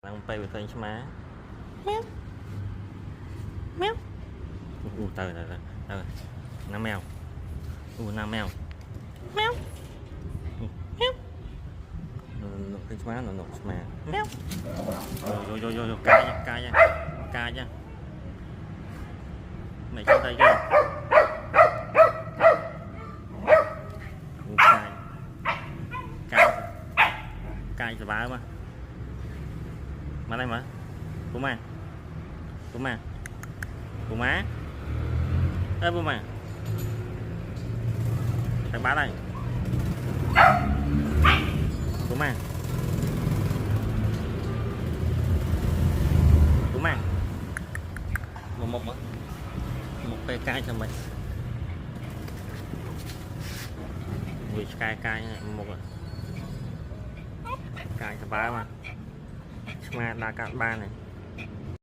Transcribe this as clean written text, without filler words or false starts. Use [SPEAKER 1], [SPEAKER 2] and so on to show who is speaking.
[SPEAKER 1] đang bay về kênh má
[SPEAKER 2] Mèo. Mèo.
[SPEAKER 1] từ năm mèo năm mèo
[SPEAKER 2] Mèo. Mèo.
[SPEAKER 1] kênh má nó má
[SPEAKER 2] Mèo.
[SPEAKER 1] rồi ca nha mày trong tay chưa cay cho bà mà đây mà bố má ê bố má thằng bá đây bố má một cây cay cho mày vì cay một cay cho bá mà đa cạn ba này